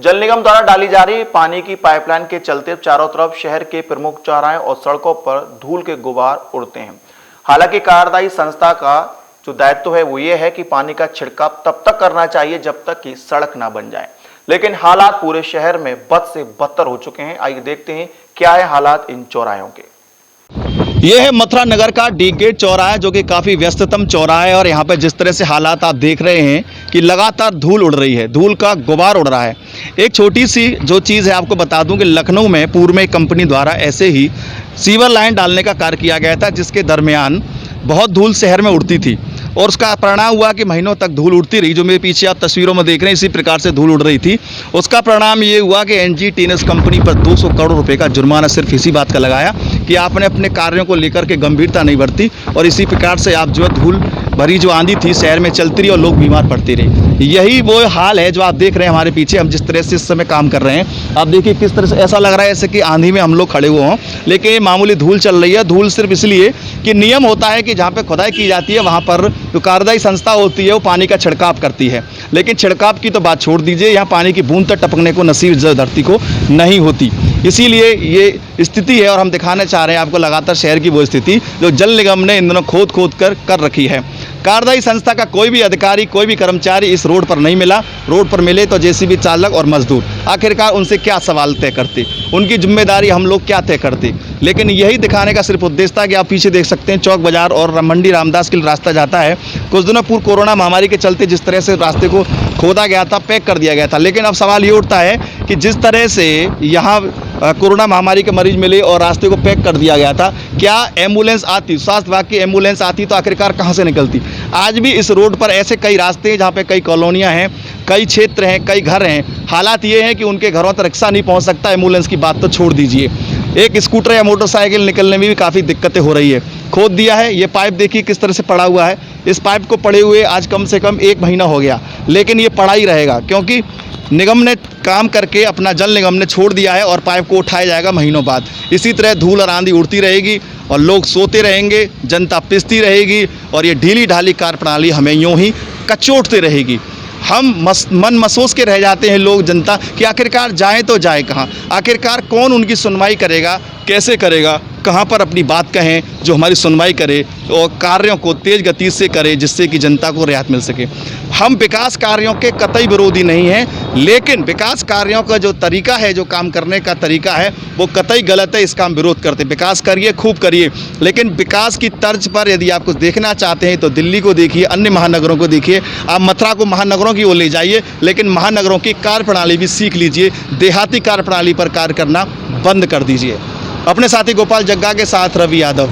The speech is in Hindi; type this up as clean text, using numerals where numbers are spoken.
जल निगम द्वारा डाली जा रही पानी की पाइपलाइन के चलते चारों तरफ शहर के प्रमुख चौराहे और सड़कों पर धूल के गुबार उड़ते हैं। हालांकि कार्यदायी संस्था का जो दायित्व है वो ये है कि पानी का छिड़काव तब तक करना चाहिए जब तक कि सड़क ना बन जाए, लेकिन हालात पूरे शहर में बद से बदतर हो चुके हैं। आइए देखते हैं क्या है हालात इन चौराहों के। यह है मथुरा नगर का डी गेट चौराहा, जो कि काफ़ी व्यस्ततम चौराहा है। और यहाँ पे जिस तरह से हालात आप देख रहे हैं कि लगातार धूल उड़ रही है, धूल का गुबार उड़ रहा है। एक छोटी सी जो चीज़ है आपको बता दूं कि लखनऊ में पूर्व में एक कंपनी द्वारा ऐसे ही सीवर लाइन डालने का कार्य किया गया था, जिसके दरमियान बहुत धूल शहर में उड़ती थी और उसका परिणाम हुआ कि महीनों तक धूल उड़ती रही। जो मेरे पीछे आप तस्वीरों में देख रहे हैं, इसी प्रकार से धूल उड़ रही थी। उसका परिणाम ये हुआ कि एनजी टीएनएस कंपनी पर 200 करोड़ रुपए का जुर्माना सिर्फ इसी बात का लगाया कि आपने अपने कार्यों को लेकर के गंभीरता नहीं बरती और इसी प्रकार से आप जो धूल भरी जो आंधी थी शहर में चलती रही और लोग बीमार पड़ते रहे। यही वो हाल है जो आप देख रहे हैं हमारे पीछे। हम जिस तरह से इस समय काम कर रहे हैं, आप देखिए किस तरह से ऐसा लग रहा है जैसे कि आंधी में हम लोग खड़े हुए हों, लेकिन मामूली धूल चल रही है। धूल सिर्फ इसलिए कि नियम होता है कि जहाँ पे खुदाई की जाती है वहाँ पर जो कार्यदायी संस्था होती है वो पानी का छिड़काव करती है, लेकिन छिड़काव की तो बात छोड़ दीजिए, यहाँ पानी की बूंद तक टपकने को नसीब धरती को नहीं होती। इसीलिए ये स्थिति है और हम दिखाना चाह रहे हैं आपको लगातार शहर की वो स्थिति जो जल निगम ने इन दिनों खोद कर रखी है। कार्यदायी संस्था का कोई भी अधिकारी, कोई भी कर्मचारी इस रोड पर नहीं मिला। रोड पर मिले तो जेसीबी चालक और मजदूर। आखिरकार उनसे क्या सवाल तय करते, उनकी जिम्मेदारी हम लोग क्या तय करते। लेकिन यही दिखाने का सिर्फ उद्देश्य था कि आप पीछे देख सकते हैं चौक बाजार और मंडी रामदास के लिए रास्ता जाता है। कुछ दिनों पूर्व कोरोना महामारी के चलते जिस तरह से रास्ते को खोदा गया था, पैक कर दिया गया था, लेकिन अब सवाल ये उठता है कि जिस तरह से यहाँ कोरोना महामारी के मरीज मिले और रास्ते को पैक कर दिया गया था, क्या एम्बुलेंस आती, स्वास्थ्य विभाग की एम्बुलेंस आती तो आखिरकार कहाँ से निकलती। आज भी इस रोड पर ऐसे कई रास्ते हैं जहाँ पे कई कॉलोनियाँ हैं, कई क्षेत्र हैं, कई घर हैं। हालात ये हैं कि उनके घरों तक रिक्शा नहीं पहुँच सकता, एम्बुलेंस की बात तो छोड़ दीजिए। एक स्कूटर या मोटरसाइकिल निकलने में भी काफ़ी दिक्कतें हो रही है। खोद दिया है, ये पाइप देखिए किस तरह से पड़ा हुआ है। इस पाइप को पड़े हुए आज कम से कम 1 महीना हो गया, लेकिन ये पड़ा ही रहेगा क्योंकि निगम ने काम करके, अपना जल निगम ने छोड़ दिया है और पाइप को उठाया जाएगा महीनों बाद। इसी तरह धूल और आंधी उड़ती रहेगी और लोग सोते रहेंगे, जनता पिसती रहेगी और ये ढीली ढाली कार्यप्रणाली हमें यूँ ही कचोटते रहेगी। हम मन मसोस के रह जाते हैं लोग, जनता, कि आखिरकार जाएं तो जाए कहाँ, आखिरकार कौन उनकी सुनवाई करेगा, कैसे करेगा, कहाँ पर अपनी बात कहें जो हमारी सुनवाई करे और कार्यों को तेज़ गति से करे जिससे कि जनता को राहत मिल सके। हम विकास कार्यों के कतई विरोधी नहीं हैं, लेकिन विकास कार्यों का जो तरीका है, जो काम करने का तरीका है वो कतई गलत है। इसका हम विरोध करते हैं। विकास करिए, खूब करिए, लेकिन विकास की तर्ज पर यदि आप कुछ देखना चाहते हैं तो दिल्ली को देखिए, अन्य महानगरों को देखिए। आप मथुरा को महानगरों की ओर ले जाइए, लेकिन महानगरों की कार्यप्रणाली भी सीख लीजिए। देहाती कार्यप्रणाली पर कार्य करना बंद कर दीजिए। अपने साथी गोपाल जग्गा के साथ रवि यादव।